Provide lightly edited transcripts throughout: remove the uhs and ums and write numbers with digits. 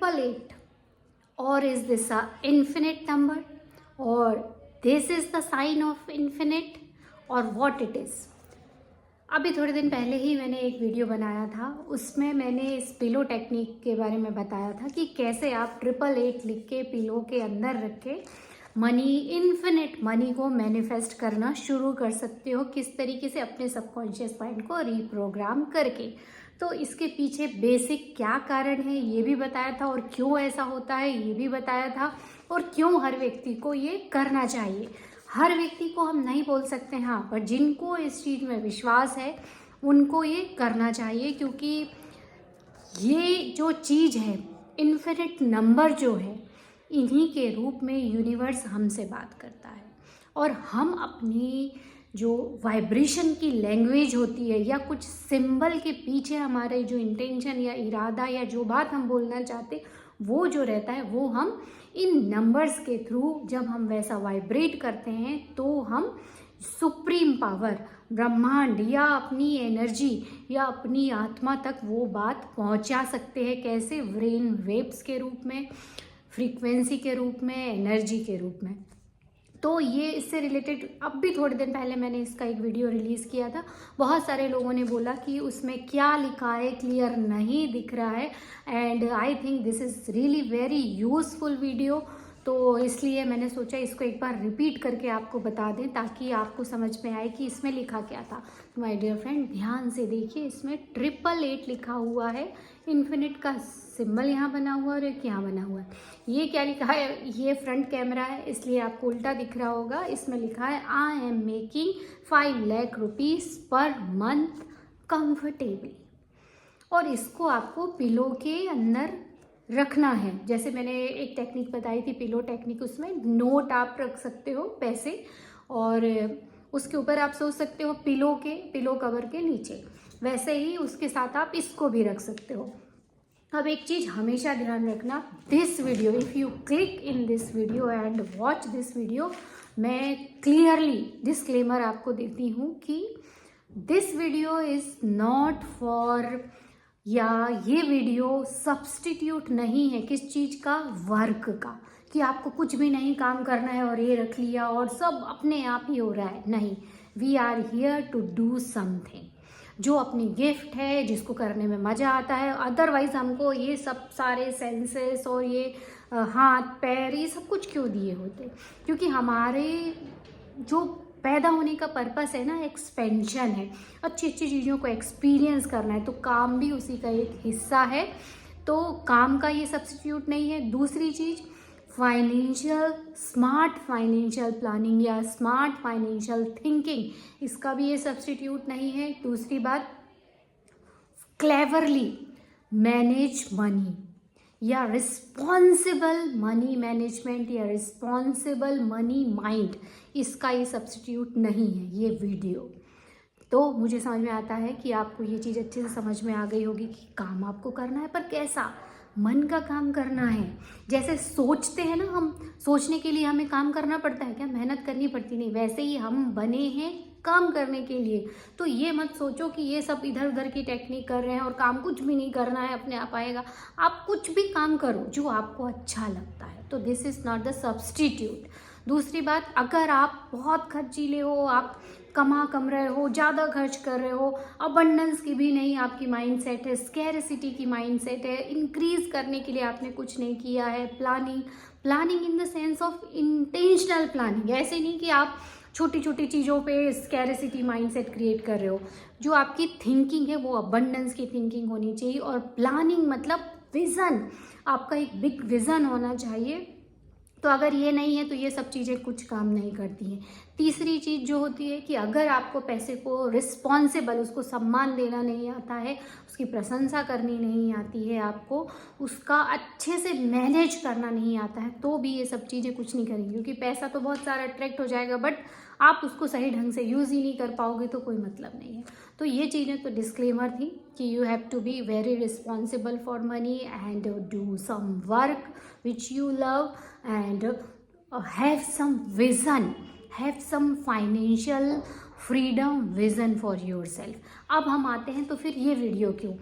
888, or is this a infinite number, or this is the sign of infinite, or what it is? अभी थोड़े दिन पहले ही मैंने एक वीडियो बनाया था, उसमें मैंने इस पिलो टेक्निक के बारे में बताया था कि कैसे आप 888 लिख के पिलो के अंदर रख के मनी, इन्फिनिट मनी को मैनिफेस्ट करना शुरू कर सकते हो, किस तरीके से अपने सबकॉन्शियस माइंड को रीप्रोग्राम करके। तो इसके पीछे बेसिक क्या कारण है ये भी बताया था, और क्यों ऐसा होता है ये भी बताया था, और क्यों हर व्यक्ति को ये करना चाहिए। हर व्यक्ति को हम नहीं बोल सकते हाँ, पर जिनको इस चीज़ में विश्वास है उनको ये करना चाहिए, क्योंकि ये जो चीज़ है, इन्फिनिट नंबर जो है, इन्हीं के रूप में यूनिवर्स हमसे बात करता है, और हम अपनी जो वाइब्रेशन की लैंग्वेज होती है या कुछ सिंबल के पीछे हमारे जो इंटेंशन या इरादा या जो बात हम बोलना चाहते वो जो रहता है, वो हम इन नंबर्स के थ्रू जब हम वैसा वाइब्रेट करते हैं तो हम सुप्रीम पावर, ब्रह्मांड या अपनी एनर्जी या अपनी आत्मा तक वो बात पहुंचा सकते हैं। कैसे? ब्रेन वेव्स के रूप में, फ्रीक्वेंसी के रूप में, एनर्जी के रूप में। तो ये इससे रिलेटेड अब भी थोड़े दिन पहले मैंने इसका एक वीडियो रिलीज़ किया था। बहुत सारे लोगों ने बोला कि उसमें क्या लिखा है क्लियर नहीं दिख रहा है, and I think this is really very useful video. तो इसलिए मैंने सोचा इसको एक बार रिपीट करके आपको बता दें, ताकि आपको समझ में आए कि इसमें लिखा क्या था। तो माय डियर फ्रेंड, ध्यान से देखिए, इसमें 888 लिखा हुआ है, इन्फिनिट का सिंबल यहाँ बना हुआ है और एक यहाँ बना हुआ है। ये क्या लिखा है? ये फ्रंट कैमरा है इसलिए आपको उल्टा दिख रहा होगा। इसमें लिखा है I am making 5 lakh rupees per month comfortably, और इसको आपको पिलो के अंदर रखना है। जैसे मैंने एक टेक्निक बताई थी, पिलो टेक्निक, उसमें नोट आप रख सकते हो, पैसे, और उसके ऊपर आप सोच सकते हो पिलो कवर के नीचे। वैसे ही उसके साथ आप इसको भी रख सकते हो। अब एक चीज़ हमेशा ध्यान रखना, this video, if you click in this video and watch this video, मैं क्लियरली डिस्क्लेमर आपको देती हूँ कि this video is not for, या ये वीडियो सब्स्टिट्यूट नहीं है किस चीज़ का? वर्क का, कि आपको कुछ भी नहीं काम करना है और ये रख लिया और सब अपने आप ही हो रहा है। नहीं, we are here to do something जो अपनी गिफ्ट है, जिसको करने में मज़ा आता है। अदरवाइज़ हमको ये सब सारे सेंसेस और ये हाथ पैर ये सब कुछ क्यों दिए होते? क्योंकि हमारे जो पैदा होने का पर्पस है ना, एक्सपेंशन है, अच्छी अच्छी चीज़ों को एक्सपीरियंस करना है। तो काम भी उसी का एक हिस्सा है, तो काम का ये सब्स्टिट्यूट नहीं है। दूसरी चीज़, स्मार्ट फाइनेंशियल प्लानिंग या स्मार्ट फाइनेंशियल थिंकिंग, इसका भी ये सब्स्टिट्यूट नहीं है। दूसरी बात, क्लेवरली मैनेज मनी या रिस्पॉन्सिबल मनी मैनेजमेंट या रिस्पॉन्सिबल मनी माइंड, इसका ये सब्स्टिट्यूट नहीं है ये वीडियो। तो मुझे समझ में आता है कि आपको ये चीज़ अच्छे से समझ में आ गई होगी कि काम आपको करना है, पर कैसा? मन का काम करना है। जैसे सोचते हैं ना हम, सोचने के लिए हमें काम करना पड़ता है क्या? मेहनत करनी पड़ती नहीं। वैसे ही हम बने हैं काम करने के लिए। तो ये मत सोचो कि ये सब इधर उधर की टेक्निक कर रहे हैं और काम कुछ भी नहीं करना है, अपने आप आएगा। आप कुछ भी काम करो जो आपको अच्छा लगता है। तो this is not the substitute. दूसरी बात, अगर आप बहुत खर्चीले हो, आप कम रहे हो, ज़्यादा खर्च कर रहे हो, अबंडेंस की भी नहीं आपकी माइंडसेट है, स्कैरसिटी की माइंडसेट है, इंक्रीज करने के लिए आपने कुछ नहीं किया है, planning in the sense of intentional planning, ऐसे नहीं कि आप छोटी छोटी चीज़ों पे स्कैरसिटी माइंडसेट क्रिएट कर रहे हो। जो आपकी थिंकिंग है वो अबंडेंस की थिंकिंग होनी चाहिए, और प्लानिंग मतलब विज़न, आपका एक बिग विज़न होना चाहिए। तो अगर ये नहीं है तो ये सब चीज़ें कुछ काम नहीं करती हैं। तीसरी चीज़ जो होती है कि अगर आपको पैसे को रिस्पॉन्सिबल, उसको सम्मान देना नहीं आता है, उसकी प्रशंसा करनी नहीं आती है, आपको उसका अच्छे से मैनेज करना नहीं आता है, तो भी ये सब चीज़ें कुछ नहीं करेंगी। क्योंकि पैसा तो बहुत सारा अट्रैक्ट हो जाएगा, बट आप उसको सही ढंग से यूज़ ही नहीं कर पाओगे तो कोई मतलब नहीं है। तो ये चीज़ें तो डिस्क्लेमर थी कि you have to be very responsible for money and do some work which you love and have some vision, have some financial freedom vision for yourself। अब हम आते हैं तो फिर ये वीडियो क्यों?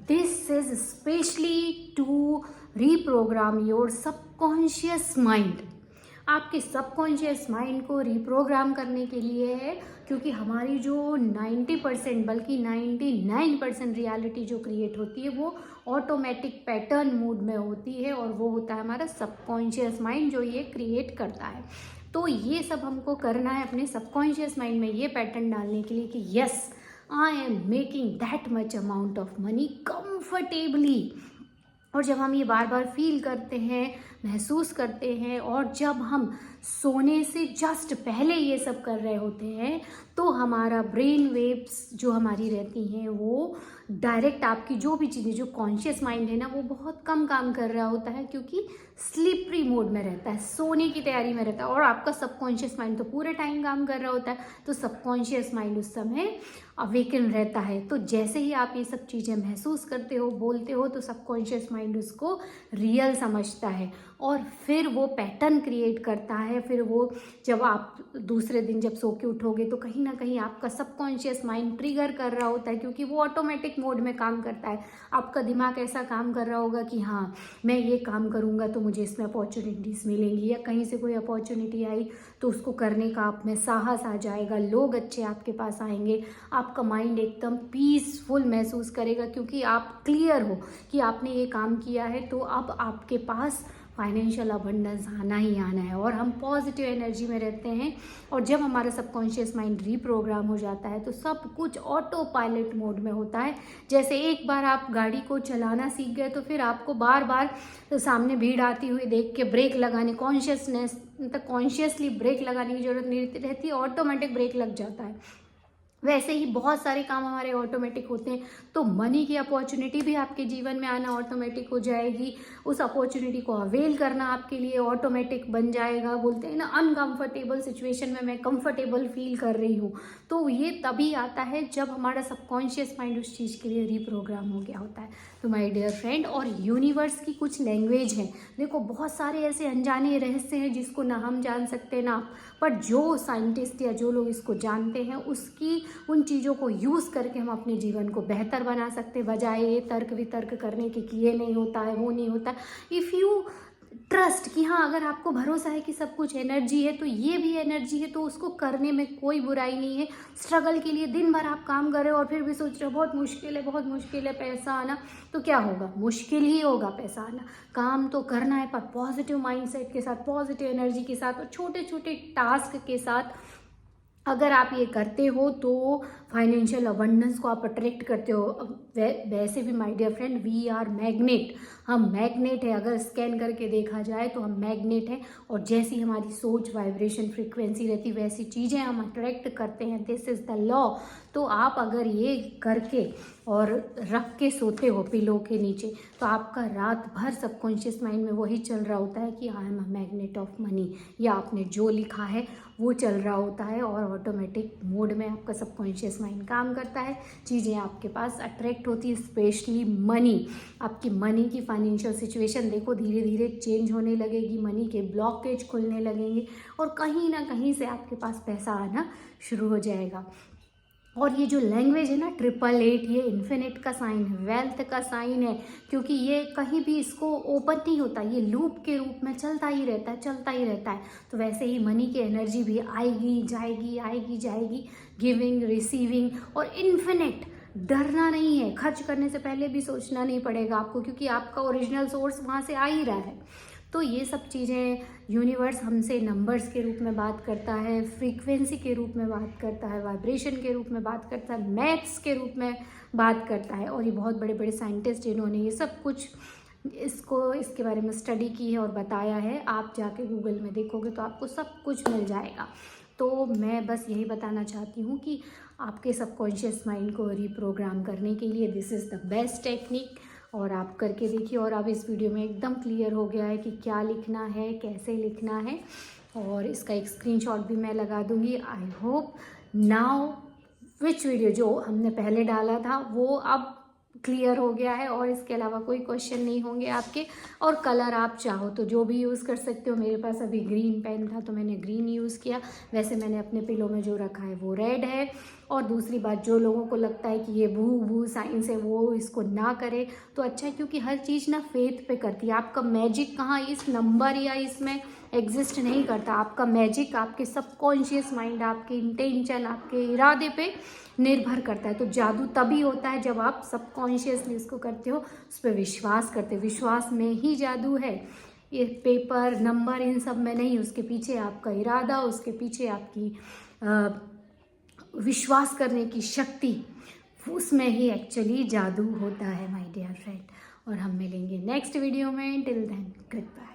This is specially to reprogram your subconscious mind. आपके subconscious mind को रीप्रोग्राम करने के लिए है, क्योंकि हमारी जो 90% बल्कि 99% रियलिटी जो क्रिएट होती है वो ऑटोमेटिक पैटर्न मोड में होती है, और वो होता है हमारा सबकॉन्शियस माइंड जो ये क्रिएट करता है। तो ये सब हमको करना है अपने सबकॉन्शियस माइंड में ये पैटर्न डालने के लिए कि yes, I am making that much amount of money comfortably. और जब हम ये बार बार फील करते हैं, महसूस करते हैं, और जब हम सोने से जस्ट पहले ये सब कर रहे होते हैं, तो हमारा ब्रेन वेव्स जो हमारी रहती हैं वो डायरेक्ट आपकी जो भी चीज़ें, जो कॉन्शियस माइंड है ना, वो बहुत कम काम कर रहा होता है, क्योंकि स्लीपरी मोड में रहता है, सोने की तैयारी में रहता है। और आपका सबकॉन्शियस माइंड तो पूरे टाइम काम कर रहा होता है, तो सबकॉन्शियस माइंड उस समय अवेकन रहता है। तो जैसे ही आप ये सब चीज़ें महसूस करते हो, बोलते हो, तो सबकॉन्शियस माइंड उसको रियल समझता है, और फिर वो पैटर्न क्रिएट करता है। फिर वो जब आप दूसरे दिन जब सो के उठोगे, तो कहीं ना कहीं आपका सबकॉन्शियस माइंड ट्रिगर कर रहा होता है, क्योंकि वो ऑटोमेटिक मोड में काम करता है। आपका दिमाग ऐसा काम कर रहा होगा कि हाँ, मैं ये काम करूँगा तो मुझे इसमें अपॉर्चुनिटीज़ मिलेंगी, या कहीं से कोई अपॉर्चुनिटी आई तो उसको करने का आप में साहस आ जाएगा, लोग अच्छे आपके पास आएंगे, आपका माइंड एकदम पीसफुल महसूस करेगा, क्योंकि आप क्लियर हो कि आपने ये काम किया है, तो अब आपके पास फाइनेंशियल अबंडेंस आना ही आना है। और हम पॉजिटिव एनर्जी में रहते हैं, और जब हमारा सबकॉन्शियस माइंड रीप्रोग्राम हो जाता है तो सब कुछ ऑटो पायलट मोड में होता है। जैसे एक बार आप गाड़ी को चलाना सीख गए, तो फिर आपको बार बार सामने भीड़ आती हुई देख के ब्रेक लगाने, कॉन्शियसली ब्रेक लगाने की जरूरत नहीं रहती, ऑटोमेटिक ब्रेक लग जाता है। वैसे ही बहुत सारे काम हमारे ऑटोमेटिक होते हैं। तो मनी की अपॉर्चुनिटी भी आपके जीवन में आना ऑटोमेटिक हो जाएगी, उस अपॉर्चुनिटी को अवेल करना आपके लिए ऑटोमेटिक बन जाएगा। बोलते हैं ना, अनकंफर्टेबल सिचुएशन में मैं कंफर्टेबल फील कर रही हूँ, तो ये तभी आता है जब हमारा सबकॉन्शियस माइंड उस चीज़ के लिए रीप्रोग्राम हो गया होता है। तो माय डियर फ्रेंड, और यूनिवर्स की कुछ लैंग्वेज है, देखो बहुत सारे ऐसे अनजाने रहस्य हैं जिसको ना हम जान सकते ना, पर जो साइंटिस्ट या जो लोग इसको जानते हैं, उसकी उन चीज़ों को यूज़ करके हम अपने जीवन को बेहतर बना सकते हैं, बजाय ये तर्क वितर्क करने के कि ये नहीं होता है, वो नहीं होता है। इफ़ यू ट्रस्ट कि हाँ, अगर आपको भरोसा है कि सब कुछ एनर्जी है, तो ये भी एनर्जी है, तो उसको करने में कोई बुराई नहीं है। स्ट्रगल के लिए दिन भर आप काम कर रहे हो और फिर भी सोच रहे हो बहुत मुश्किल है, बहुत मुश्किल है पैसा आना, तो क्या होगा? मुश्किल ही होगा पैसा आना। काम तो करना है, पर पॉजिटिव माइंडसेट के साथ, पॉजिटिव एनर्जी के साथ, और छोटे छोटे टास्क के साथ अगर आप ये करते हो तो फाइनेंशियल अबंडेंस को आप अट्रैक्ट करते हो। वैसे भी my dear friend, we are magnet, हम मैग्नेट है। अगर स्कैन करके देखा जाए तो हम मैग्नेट हैं, और जैसी हमारी सोच, वाइब्रेशन, फ्रीक्वेंसी रहती, वैसी चीज़ें हम अट्रैक्ट करते हैं। This is the law. तो आप अगर ये करके और रख के सोते हो पिलो के नीचे, तो आपका रात भर सबकॉन्शियस माइंड में वही चल रहा होता है कि I am a magnet of money, या आपने जो लिखा है वो चल रहा होता है, और ऑटोमेटिक मोड में आपका सबकॉन्शियस माइंड काम करता है, चीज़ें आपके पास अट्रैक्ट होती है, स्पेशली मनी। आपकी मनी की फाइनेंशियल सिचुएशन देखो धीरे धीरे चेंज होने लगेगी, मनी के ब्लॉकेज खुलने लगेंगे, और कहीं ना कहीं से आपके पास पैसा आना शुरू हो जाएगा। और ये जो लैंग्वेज है ना 888, ये इन्फिनिट का साइन है, वेल्थ का साइन है, क्योंकि ये कहीं भी इसको ओपन नहीं होता, ये लूप के रूप में चलता ही रहता है, चलता ही रहता है। तो वैसे ही मनी की एनर्जी भी आएगी जाएगी, आएगी जाएगी, गिविंग, रिसीविंग, और इन्फिनिट। डरना नहीं है, खर्च करने से पहले भी सोचना नहीं पड़ेगा आपको, क्योंकि आपका ओरिजिनल सोर्स वहाँ से आ ही रहा है। तो ये सब चीज़ें यूनिवर्स हमसे नंबर्स के रूप में बात करता है, फ्रीक्वेंसी के रूप में बात करता है, वाइब्रेशन के रूप में बात करता है, मैथ्स के रूप में बात करता है। और ये बहुत बड़े बड़े साइंटिस्ट जिन्होंने ये सब कुछ इसके बारे में स्टडी की है और बताया है, आप जाके गूगल में देखोगे तो आपको सब कुछ मिल जाएगा। तो मैं बस यही बताना चाहती हूँ कि आपके सबकॉन्शियस माइंड को रीप्रोग्राम करने के लिए this is the best technique, और आप करके देखिए। और अब इस वीडियो में एकदम क्लियर हो गया है कि क्या लिखना है, कैसे लिखना है, और इसका एक स्क्रीनशॉट भी मैं लगा दूंगी। I hope now which video जो हमने पहले डाला था वो अब क्लियर हो गया है और इसके अलावा कोई क्वेश्चन नहीं होंगे आपके। और कलर आप चाहो तो जो भी यूज़ कर सकते हो। मेरे पास अभी ग्रीन पेन था तो मैंने ग्रीन यूज़ किया। वैसे मैंने अपने पिलो में जो रखा है वो रेड है। और दूसरी बात, जो लोगों को लगता है कि ये भू साइंस है वो इसको ना करे तो अच्छा है, क्योंकि हर चीज़ ना फेथ पे करती है। आपका मैजिक कहाँ इस नंबर या इसमें एग्जिस्ट नहीं करता। आपका मैजिक आपके सबकॉन्शियस माइंड, आपके इंटेंशन, आपके इरादे पे निर्भर करता है। तो जादू तभी होता है जब आप सबकॉन्शियसली उसको करते हो, उस पर विश्वास करते हो। विश्वास में ही जादू है। ये पेपर नंबर इन सब में नहीं, उसके पीछे आपका इरादा, उसके पीछे आपकी विश्वास करने की शक्ति, उसमें ही एक्चुअली जादू होता है माय डियर फ्रेंड। और हम मिलेंगे नेक्स्ट वीडियो में। Till then good bye.